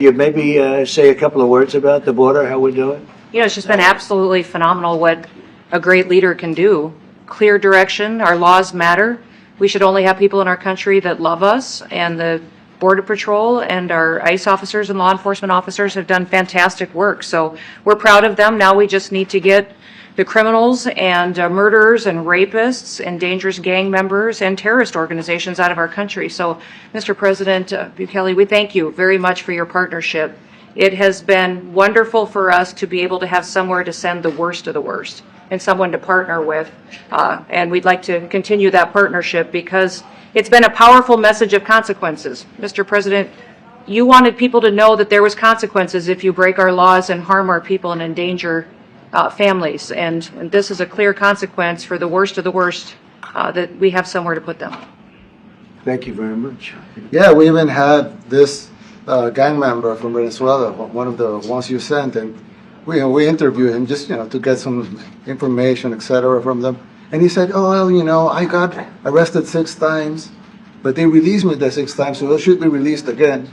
You maybe say a couple of words about the border, how we're doing? You know, it's just been absolutely phenomenal what a great leader can do. Clear direction, our laws matter. We should only have people in our country that love us, and the Border Patrol and our ICE officers and law enforcement officers have done fantastic work. So we're proud of them. Now we just need to get the criminals and murderers and rapists and dangerous gang members and terrorist organizations out of our country. So, Mr. President Bukele, we thank you very much for your partnership. It has been wonderful for us to be able to have somewhere to send the worst of the worst and someone to partner with. And we'd like to continue that partnership because it's been a powerful message of consequences. Mr. President, you wanted people to know that there was consequences if you break our laws and harm our people and endanger families. And this is a clear consequence for the worst of the worst, that we have somewhere to put them. Thank you very much. Yeah, we even had this gang member from Venezuela, one of the ones you sent, and we interviewed him just to get some information, etc. from them. And he said, "Oh, well, I got arrested 6 times, but they released me the 6th time, so I should be released again."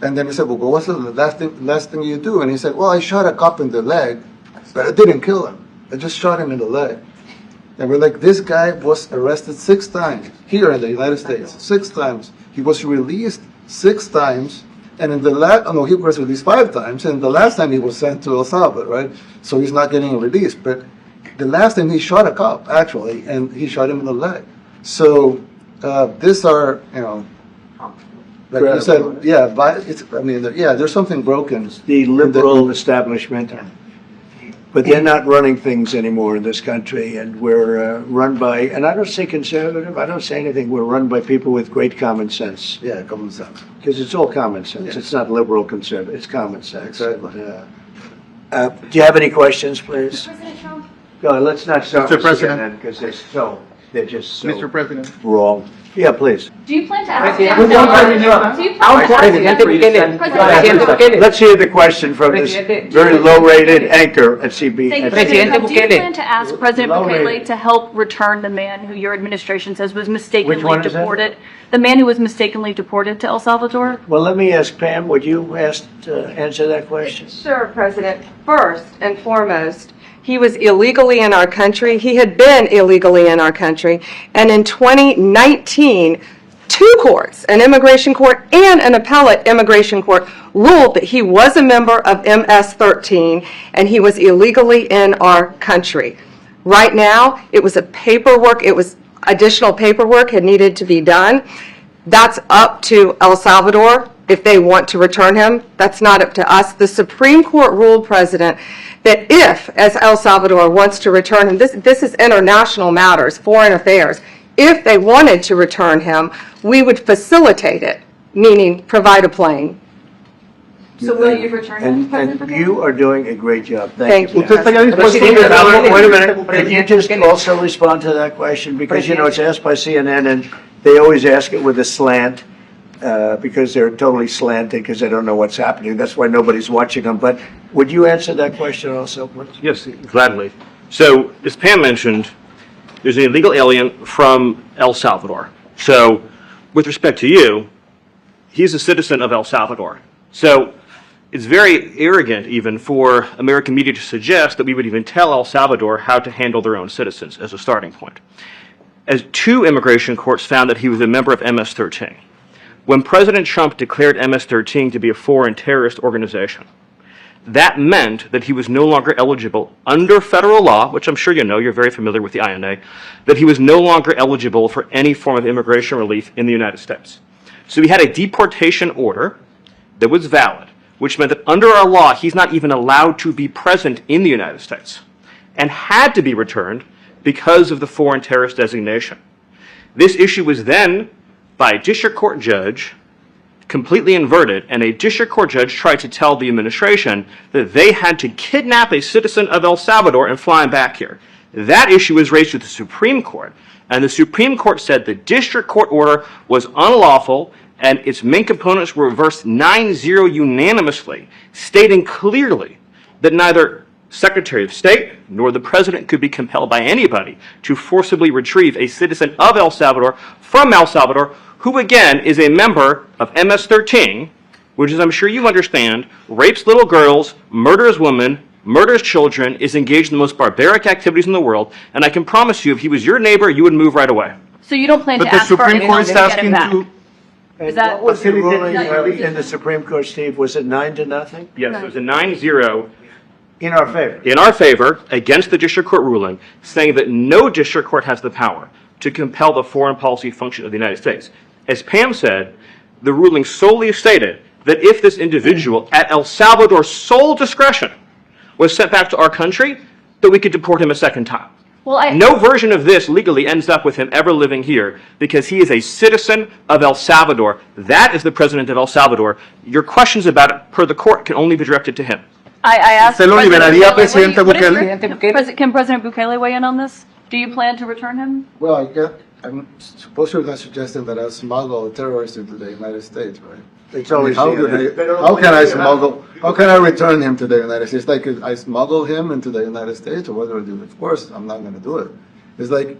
And then we said, "Well, what's the last thing you do?" And he said, "Well, I shot a cop in the leg, but I didn't kill him. I just shot him in the leg." And we're like, this guy was arrested 6 times here in the United States. 6 times. He was released 6 times. And in the he was released 5 times. And the last time he was sent to El Salvador, right? So he's not getting released. But the last time he shot a cop, actually, and he shot him in the leg. So these are, like you said, yeah, there's something broken. The liberal establishment. But they're not running things anymore in this country, and we're run by, and I don't say conservative, I don't say anything, we're run by people with great common sense. Yeah, common sense. Because it's all common sense. Yes. It's not liberal conservative, it's common sense. Exactly. Do you have any questions, please? President Trump? No, let's not start Mr. with President. CNN, because they're just so Mr. President. wrong. Yeah, please. Do you plan to ask Let's hear the question from this very low-rated anchor at CB. Do you plan to ask President Bukele to help return the man who your administration says was mistakenly deported? The man who was mistakenly deported to El Salvador? Well, let me ask Pam, would you answer that question? Sure, President. First and foremost, he was illegally in our country. He had been illegally in our country. And in 2019, 2 courts, an immigration court and an appellate immigration court, ruled that he was a member of MS-13 and he was illegally in our country. Right now, it was additional paperwork had needed to be done. That's up to El Salvador if they want to return him. That's not up to us. The Supreme Court ruled, President, that if, as El Salvador wants to return him, this is international matters, foreign affairs, if they wanted to return him, we would facilitate it, meaning provide a plane. So will you return him, President And Bukele? you are doing a great job. Thank you. Wait a minute. Can you just also respond to that question? Because, it's asked by CNN, and they always ask it with a slant. Because they're totally slanted because they don't know what's happening. That's why nobody's watching them. But would you answer that question also, please? Yes, gladly. So, as Pam mentioned, there's an illegal alien from El Salvador. So, with respect to you, he's a citizen of El Salvador. So, it's very arrogant even for American media to suggest that we would even tell El Salvador how to handle their own citizens as a starting point. As 2 immigration courts found that he was a member of MS-13. When President Trump declared MS-13 to be a foreign terrorist organization, that meant that he was no longer eligible under federal law, which I'm sure you know, you're very familiar with the INA, that he was no longer eligible for any form of immigration relief in the United States. So we had a deportation order that was valid, which meant that under our law, he's not even allowed to be present in the United States and had to be returned because of the foreign terrorist designation. This issue was then by a district court judge, completely inverted, and a district court judge tried to tell the administration that they had to kidnap a citizen of El Salvador and fly him back here. That issue was raised with the Supreme Court, and the Supreme Court said the district court order was unlawful, and its main components were reversed 9-0 unanimously, stating clearly that neither Secretary of State nor the President could be compelled by anybody to forcibly retrieve a citizen of El Salvador from El Salvador, who again is a member of MS-13 which is, I'm sure you understand, rapes little girls, murders women, murders children, is engaged in the most barbaric activities in the world, and I can promise you, if he was your neighbor, you would move right away. So you don't plan to But the ask for Supreme anything Court's to get asking him back? to, Is that? What was the ruling No, in the Supreme Court, Steve? Was it 9-0? Yes, it was a 9-0 In our favor? in our favor against the district court ruling, saying that no district court has the power to compel the foreign policy function of the United States. As Pam said, the ruling solely stated that if this individual, at El Salvador's sole discretion, was sent back to our country, that we could deport him a second time. Well, No version of this legally ends up with him ever living here because he is a citizen of El Salvador. That is the president of El Salvador. Your questions about it, per the court, can only be directed to him. I asked. ¿Se lo liberaría, President Presidente Bukele? Bukele? Can President Bukele weigh in on this? Do you plan to return him? Well, I'm supposed you're not suggesting that I smuggle a terrorist into the United States, right? It's always How can I smuggle? How can I return him to the United States? Like I smuggle him into the United States, or what do I do? Of course, I'm not going to do it. It's like,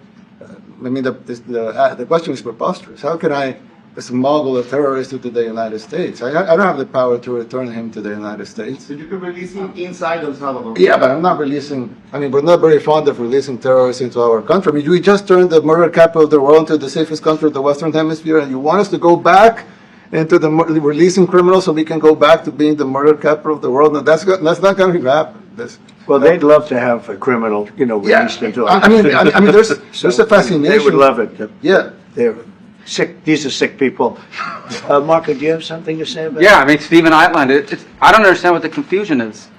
I mean, the question is preposterous. How can I smuggle a terrorist into the United States? I don't have the power to return him to the United States. So you can release him inside El Salvador. Yeah, but I'm not releasing. I mean, we're not very fond of releasing terrorists into our country. I mean, we just turned the murder capital of the world into the safest country of the Western Hemisphere, and you want us to go back into the releasing criminals so we can go back to being the murder capital of the world? No, that's not going to happen. Well, they'd love to have a criminal, released into our. I mean, there's a fascination. They would love it. Yeah. They're sick, these are sick people. Marco, do you have something to say about Yeah, I mean, Stephen outlined it. I don't understand what the confusion is.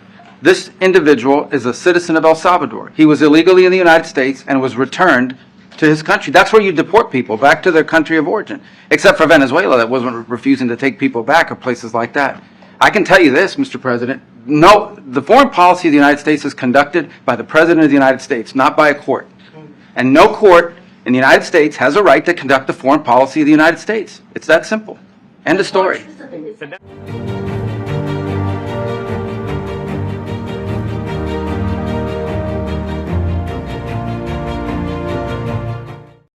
This individual is a citizen of El Salvador. He was illegally in the United States and was returned to his country. That's where you deport people, back to their country of origin. Except for Venezuela, that wasn't refusing to take people back, or places like that. I can tell you this, Mr. President. No, the foreign policy of the United States is conducted by the President of the United States, not by a court. And no court in the United States has a right to conduct the foreign policy of the United States. It's that simple. End of story.